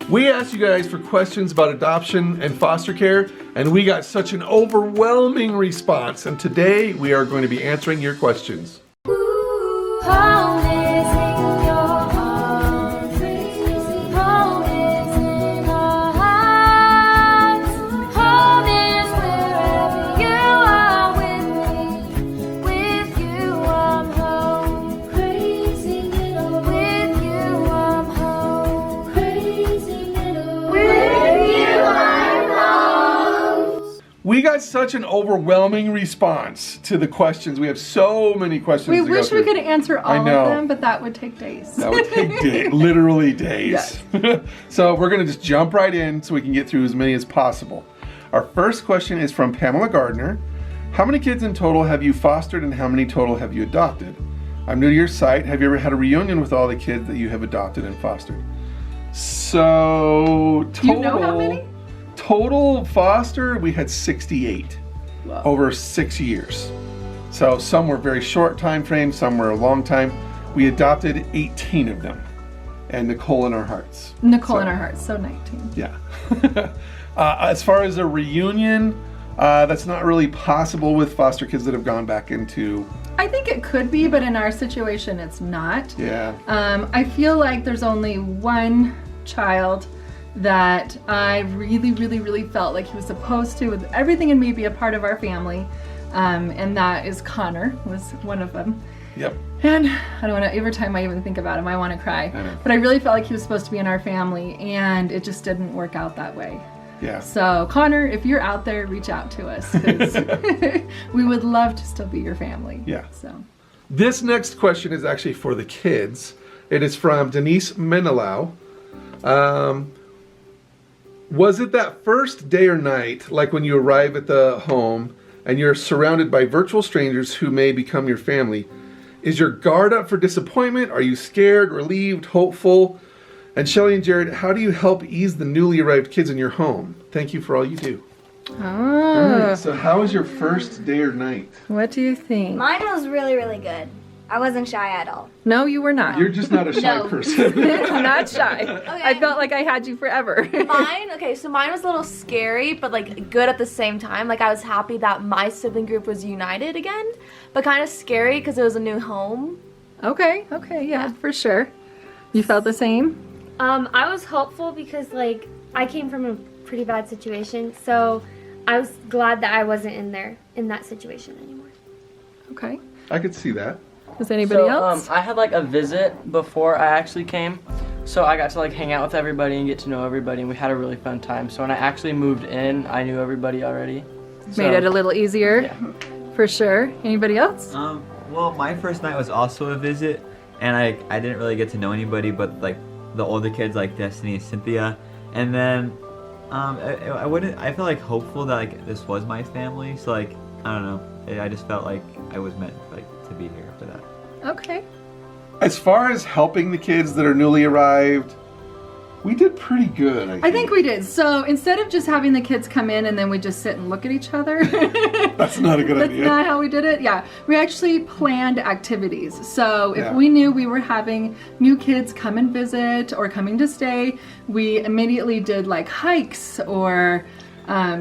We asked you guys for questions about adoption and foster care, and we got such an overwhelming response. And today we are going to be answering your questions. Home is in your arms. Home is in our hearts. Home is wherever you are with me. With you I'm home. Crazy little. With you I'm home. Crazy little. With you I'm home. We got such an overwhelming response to the questions. We have so many questions. We to go wish we through. could answer all know. of them, but that would take days. That would take literally days. So we're going to just jump right in so we can get through as many as possible. Our first question is from Pamela Gardner. How many kids in total have you fostered and how many total have you adopted? I'm new to your site. Have you ever had a reunion with all the kids that you have adopted and fostered? So Do you know how many? Total foster, we had 68 Wow. over 6 years. So some were very short time frames, some were a long time. We adopted 18 of them, and Nicole in our hearts. Nicole in our hearts, so 19. Yeah. As far as a reunion, that's not really possible with foster kids that have gone back into. I think it could be, but in our situation, it's not. Yeah. I feel like there's only one child that I really felt like he was supposed to, with everything in me, be a part of our family. And that is Connor, was one of them. Yep. And I don't want to, every time I even think about him, I want to cry. I know. But I really felt like he was supposed to be in our family, and it just didn't work out that way. Yeah. So Connor, if you're out there, reach out to us, 'cause we would love to still be your family. Yeah. So This next question is actually for the kids. It is from Denise Menelau. Was it that first day or night, like when you arrive at the home and you're surrounded by virtual strangers who may become your family? Is your guard up for disappointment? Are you scared, relieved, hopeful? And Shelly and Jared, how do you help ease the newly arrived kids in your home? Thank you for all you do. All right, so how was your first day or night? what do you think? Mine was really good. I wasn't shy at all. No, you were not. You're just not a shy No. person. Not shy. I felt like I had you forever. Mine was a little scary, but like good at the same time. Like I was happy that my sibling group was united again, but kind of scary because it was a new home. Okay, yeah, for sure. You felt the same? I was hopeful because like I came from a pretty bad situation, so I was glad that I wasn't in that situation anymore. Okay. I could see that. Does anybody else? I had like a visit before I actually came, so I got to like hang out with everybody and get to know everybody, and we had a really fun time. So when I actually moved in, I knew everybody already. Made it a little easier, Yeah. for sure. Anybody else? Well, my first night was also a visit, and I didn't really get to know anybody but like the older kids like Destiny and Cynthia, and then I felt like hopeful that like this was my family, so like I don't know, I just felt like I was meant like to be here for that. Okay. As far as helping the kids that are newly arrived, we did pretty good, I think we did. So instead of just having the kids come in and then we just sit and look at each other. That's not a good That's idea. not how we did it. Yeah, we actually planned activities. So if Yeah. we knew we were having new kids come and visit or coming to stay, we immediately did like hikes or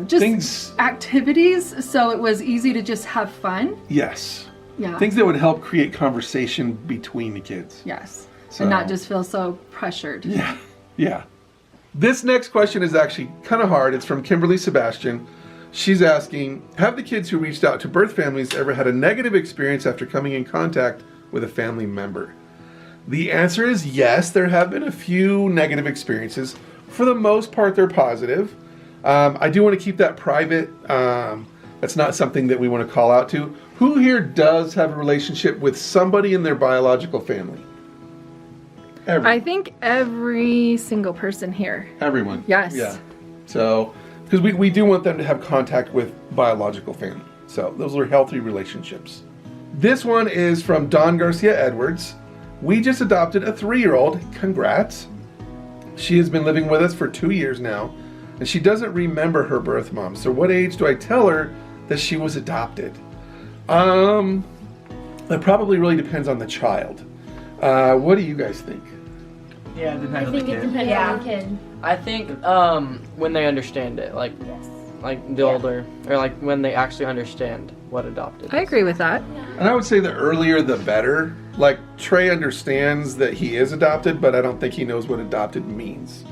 just activities. So it was easy to just have fun. Yes. Yeah. Things that would help create conversation between the kids. Yes. So- And not just feel so pressured. Yeah. Yeah. This next question is actually kind of hard. It's from Kimberly Sebastian. She's asking, have the kids who reached out to birth families ever had a negative experience after coming in contact with a family member? The answer is yes. There have been a few negative experiences. For the most part, they're positive. I do want to keep that private. That's not something that we want to call out to. Who here does have a relationship with somebody in their biological family? I think every single person here. Everyone. Yes. Yeah. So, because we do want them to have contact with biological family. So those are healthy relationships. This one is from Dawn Garcia Edwards. We just adopted a 3-year-old. Congrats. She has been living with us for 2 years now, and she doesn't remember her birth mom. So what age do I tell her that she was adopted? That probably really depends on the child. What do you guys think? Yeah, it depends I on the think it kid. depends on the kid. I think when they understand it, like the older, or like when they actually understand what adopted I is. agree with that. And I would say the earlier the better. Like Trey understands that he is adopted, but I don't think he knows what adopted means.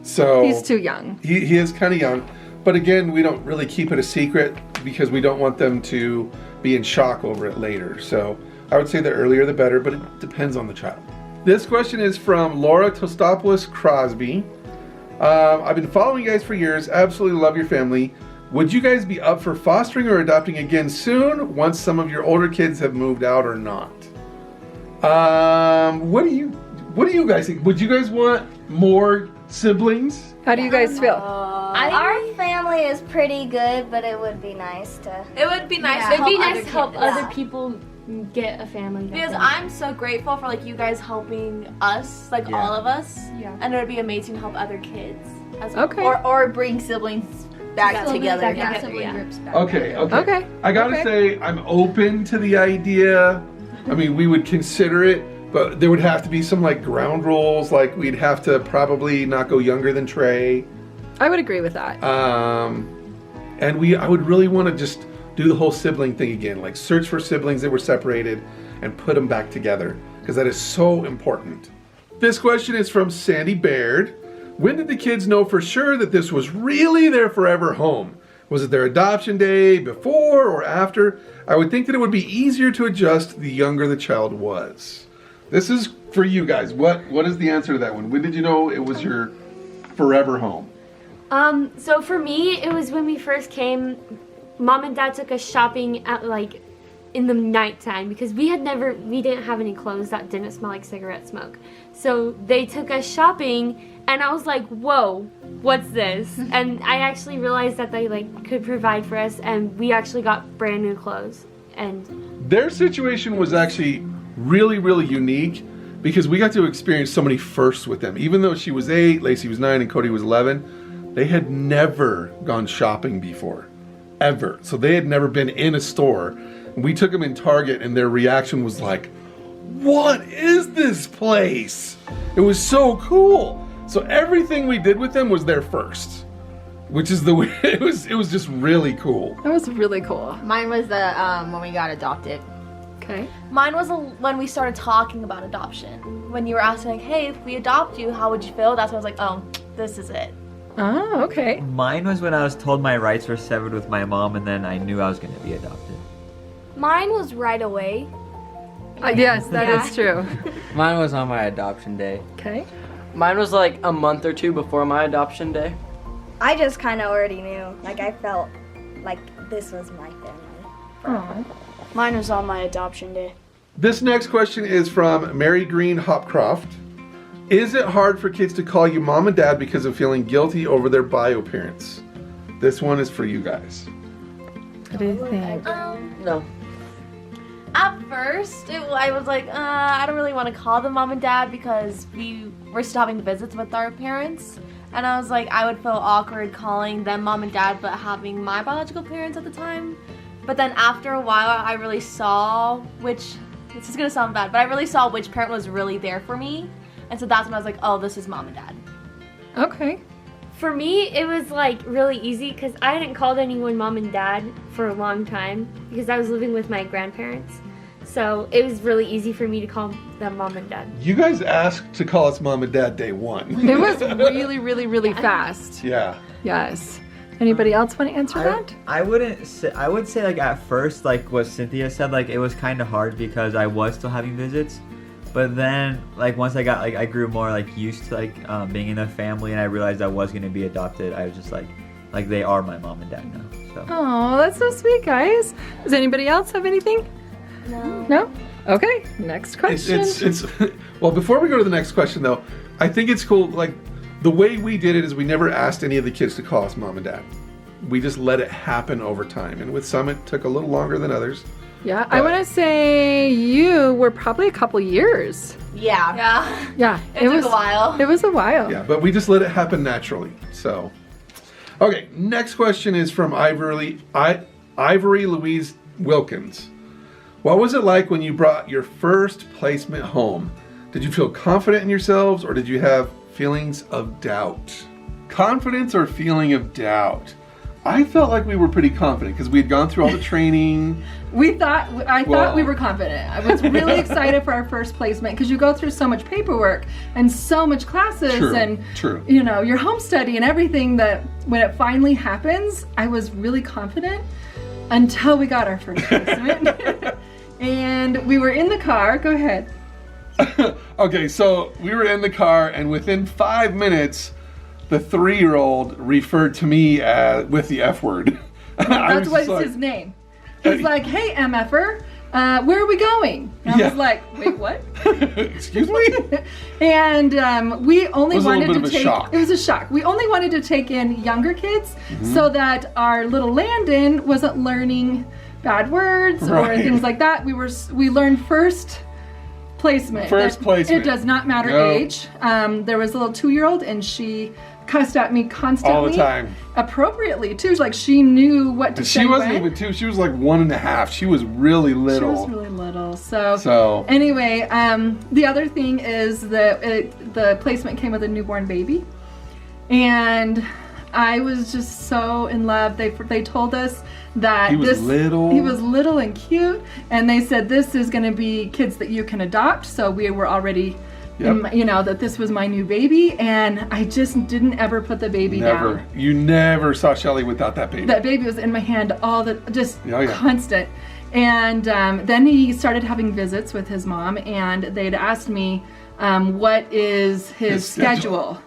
So He's too young. He is kind of young. But again, we don't really keep it a secret because we don't want them to be in shock over it later. So I would say the earlier the better, but it depends on the child. This question is from Laura Tostopoulos Crosby. I've been following you guys for years. Absolutely love your family. Would you guys be up for fostering or adopting again soon once some of your older kids have moved out or not? What do you guys think? Would you guys want more siblings? How do you guys feel? Our family is pretty good, but it would be nice to. It would be nice to It'd help be nice other to help kids. other people get a family. Because I'm so grateful for like you guys helping us, like Yeah. all of us. Yeah. And it would be amazing to help other kids as well. Okay. Or bring siblings back together. Yeah. Okay. Okay. I gotta Okay. say, I'm open to the idea. I mean, we would consider it, but there would have to be some like ground rules. Like we'd have to probably not go younger than Trey. I would agree with that. And I would really want to just do the whole sibling thing again, like search for siblings that were separated and put them back together, because that is so important. This question is from Sandy Baird. When did the kids know for sure that this was really their forever home? Was it their adoption day, before or after? I would think that it would be easier to adjust the younger the child was. This is for you guys. What is the answer to that one? When did you know it was your forever home? So for me, it was when we first came. Mom and Dad took us shopping at like in the nighttime because we didn't have any clothes that didn't smell like cigarette smoke. So they took us shopping, and I was like, "Whoa, what's this?" And I actually realized that they like could provide for us, and we actually got brand new clothes. And Their situation was actually really, really unique because we got to experience so many firsts with them. Even though she was 8, Lacey was 9, and Cody was 11, they had never gone shopping before, ever. So they had never been in a store. We took them in Target, and their reaction was like, "What is this place?" It was so cool. So everything we did with them was their first, which is the way it was just really cool. That was really cool. Mine was the when we got adopted. Okay. Mine was when we started talking about adoption. When you were asking like, hey, if we adopt you, how would you feel? That's when I was like, oh, this is it. Oh, okay. Mine was when I was told my rights were severed with my mom, and then I knew I was going to be adopted. Mine was right away. Yes, that is true. Mine was on my adoption day. Okay. Mine was like a month or two before my adoption day. I just kind of already knew. Like I felt like this was my family. Oh. Mine was on my adoption day. This next question is from Mary Green Hopcroft. Is it hard for kids to call you mom and dad because of feeling guilty over their bio parents? This one is for you guys. What do you think? No. At first, I was like, I don't really want to call them mom and dad because we were still having visits with our parents. And I was like, I would feel awkward calling them mom and dad, but having my biological parents at the time. But then after a while, I really saw this is going to sound bad, but I really saw which parent was really there for me. And so that's when I was like, oh, this is mom and dad. Okay. for me, it was like really easy because I hadn't called anyone mom and dad for a long time because I was living with my grandparents. So it was really easy for me to call them mom and dad. You guys asked to call us mom and dad day one. It was really, really, really fast. Yeah. Yes. Anybody else want to answer that? I wouldn't say, I would say like at first, like what Cynthia said, like it was kind of hard because I was still having visits. But then like once I got like, I grew more like used to like being in a family and I realized I was going to be adopted. I was just like they are my mom and dad now. So. Oh, that's so sweet, guys. Does anybody else have anything? No. No? Okay, next question. It's well, before we go to the next question though, I think it's cool, like the way we did it is we never asked any of the kids to call us mom and dad. We just let it happen over time. And with some it took a little longer than others. Yeah, I want to say you were probably a couple years. Yeah. Yeah. Yeah, It took a while. It was a while. Yeah, but we just let it happen naturally. So, okay, next question is from Ivory Louise Wilkins. What was it like when you brought your first placement home? Did you feel confident in yourselves or did you have Feelings of doubt. Confidence or feeling of doubt? I felt like we were pretty confident because we had gone through all the training. I thought we were confident. I was really excited for our first placement because you go through so much paperwork and so much classes and you know, your home study and everything, that when it finally happens, I was really confident until we got our first placement. And we were in the car. Go ahead. Okay, so we were in the car, and within 5 minutes, the 3-year-old referred to me with the F word. That's what's his name. He's like, "Hey, MFer, where are we going?" And I was like, "Wait, what?" Excuse me? And we only wanted to take. Shock. It was a shock. We only wanted to take in younger kids so that our little Landon wasn't learning bad words or things like that. We learned first placement. It does not matter age. There was a little 2-year-old, and she cussed at me constantly. All the time. Appropriately too. Like, she knew what to say. She wasn't even 2. She was like 1.5. She was really little. She was really little. So anyway, the other thing is that the placement came with a newborn baby, and I was just so in love. They told us that he was little and cute, and they said this is going to be kids that you can adopt. So we were already, you know, that this was my new baby, and I just didn't ever put the baby down. You never saw Shelly without that baby. That baby was in my hand constant. And then he started having visits with his mom, and they'd asked me what is his schedule.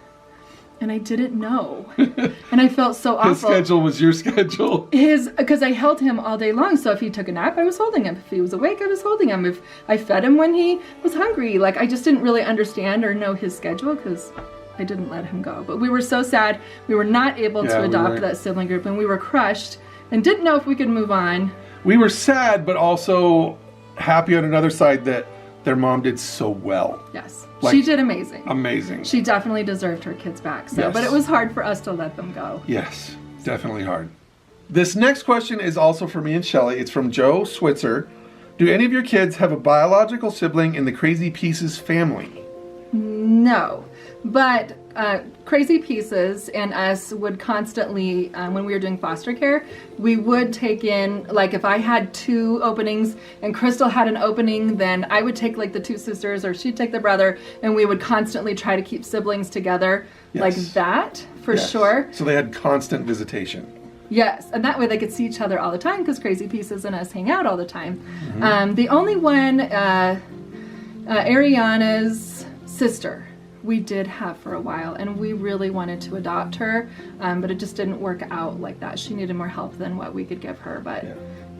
And I didn't know. And I felt so awful. His schedule was your schedule? Because I held him all day long. So if he took a nap, I was holding him. If he was awake, I was holding him. If I fed him when he was hungry. Like, I just didn't really understand or know his schedule because I didn't let him go. But we were so sad. We were not able to adopt that sibling group, and we were crushed and didn't know if we could move on. We were sad, but also happy on another side that their mom did so well. Yes. She did amazing. Amazing. She definitely deserved her kids back. So, but it was hard for us to let them go. Yes, definitely hard. This next question is also for me and Shelly. It's from Joe Switzer. Do any of your kids have a biological sibling in the Crazy Pieces family? No, but Crazy Pieces and us would constantly, when we were doing foster care, we would take in, like, if I had 2 openings and Crystal had an opening, then I would take like the 2 sisters, or she'd take the brother, and we would constantly try to keep siblings together like that, for sure. So they had constant visitation. Yes, and that way they could see each other all the time, because Crazy Pieces and us hang out all the time. The only one, Ariana's sister, we did have for a while, and we really wanted to adopt her, but it just didn't work out like that. She needed more help than what we could give her, but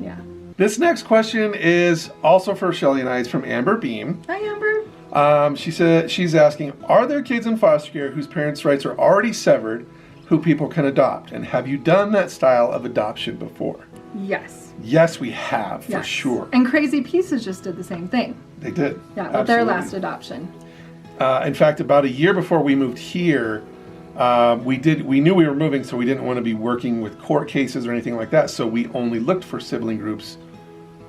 yeah. This next question is also for Shelly and I. It's from Amber Beam. Hi, Amber. She said, she's asking, are there kids in foster care whose parents' rights are already severed who people can adopt? And have you done that style of adoption before? Yes. Yes, we have, for sure. And Crazy Pieces just did the same thing. They did. Yeah, with their last adoption. In fact, about a year before we moved here, we knew we were moving, so we didn't want to be working with court cases or anything like that. So we only looked for sibling groups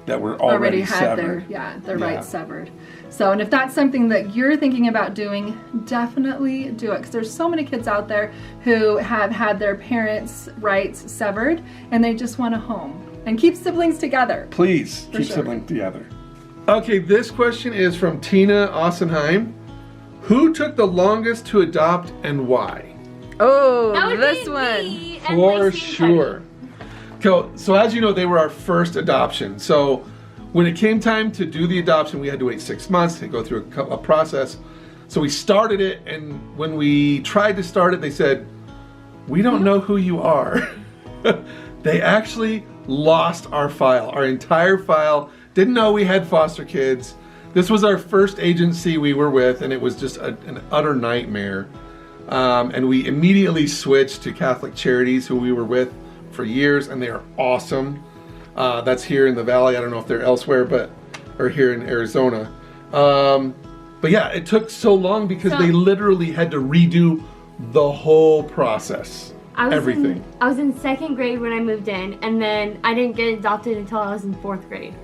that were already had severed. their rights severed. So, and if that's something that you're thinking about doing, definitely do it, because there's so many kids out there who have had their parents' rights severed, and they just want a home. And keep siblings together. Please keep siblings together. Okay, this question is from Tina Ossenheim. Who took the longest to adopt and why? Oh, this one. For sure. So as you know, they were our first adoption. So when it came time to do the adoption, we had to wait 6 months to go through a process. So we started it, and when we tried to start it, they said, we don't know who you are. They actually lost our file, our entire file. Didn't know we had foster kids. This was our first agency we were with, and it was just an utter nightmare. And we immediately switched to Catholic Charities, who we were with for years, and they are awesome. That's here in the Valley. I don't know if they're elsewhere, or here in Arizona. But yeah, it took so long because they literally had to redo the whole process. Everything. I was in 2nd grade when I moved in, and then I didn't get adopted until I was in 4th grade.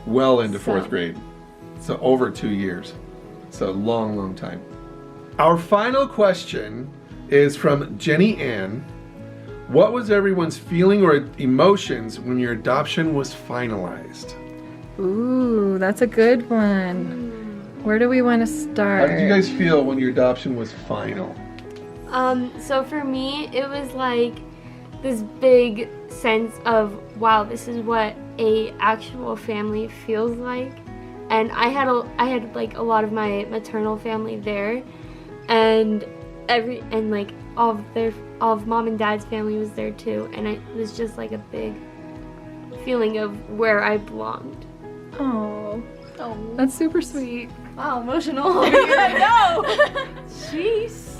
Well into 4th grade. So over 2 years. It's a long, long time. Our final question is from Jenny Ann. What was everyone's feeling or emotions when your adoption was finalized? Ooh, that's a good one. Where do we want to start? How did you guys feel when your adoption was final? So for me, it was like this big sense of, wow, this is what a actual family feels like. And I had like a lot of my maternal family there, and like all of mom and dad's family was there too, and it was just like a big feeling of where I belonged. Oh, that's super sweet. Wow, emotional. No. Jeez.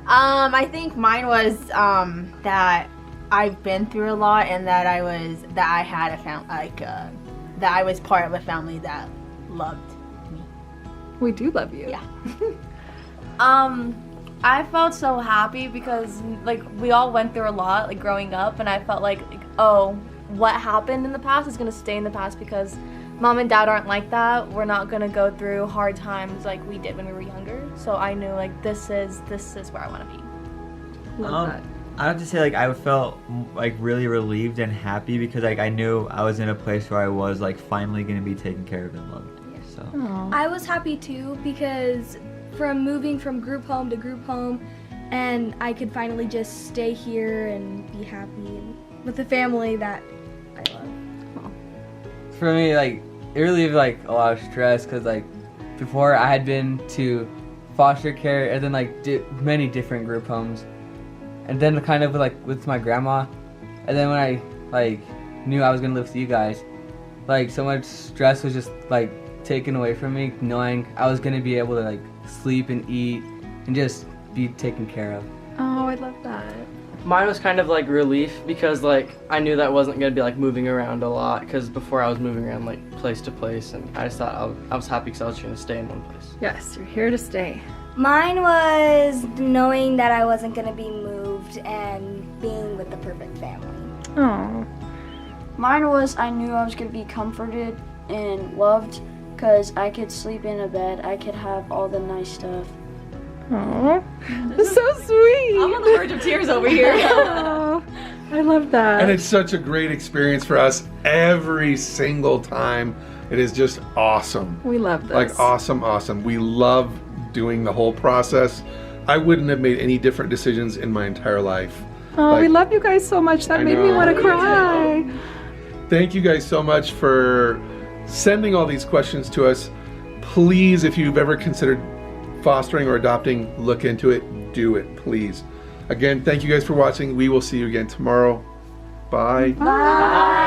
I think mine was that I've been through a lot, and that I was part of a family that loved me. We do love you. Yeah. I felt so happy because like we all went through a lot like growing up, and I felt like oh, what happened in the past is gonna stay in the past because mom and dad aren't like that. We're not gonna go through hard times like we did when we were younger. So I knew like this is where I want to be. Love that. I have to say, like, I felt like really relieved and happy because like I knew I was in a place where I was like finally gonna be taken care of and loved. So Aw. I was happy too because from moving from group home to group home, and I could finally just stay here and be happy and with the family that I love. For me, like, it relieved like a lot of stress because like before I had been to foster care and then like many different group homes, and then kind of like with my grandma, and then when I like knew I was gonna live with you guys, like so much stress was just like taken away from me, knowing I was gonna be able to like sleep and eat and just be taken care of. Oh, I love that. Mine was kind of like relief because like I knew that I wasn't gonna be like moving around a lot because before I was moving around like place to place, and I just thought I was happy because I was gonna stay in one place. Yes, you're here to stay. Mine was knowing that I wasn't going to be moved and being with the perfect family. Oh, Mine was I knew I was going to be comforted and loved because I could sleep in a bed. I could have all the nice stuff. oh, that's so sweet. I'm on the verge of tears over here. Oh, I love that. And it's such a great experience for us every single time. It is just awesome. We love this. Like awesome. We love doing the whole process. I wouldn't have made any different decisions in my entire life. Oh, we Like, love you guys so much. That I made me know. want to cry. Thank you guys so much for sending all these questions to us. Please, if you've ever considered fostering or adopting, look into it. Do it, please. Again, thank you guys for watching. We will see you again tomorrow. Bye. Bye.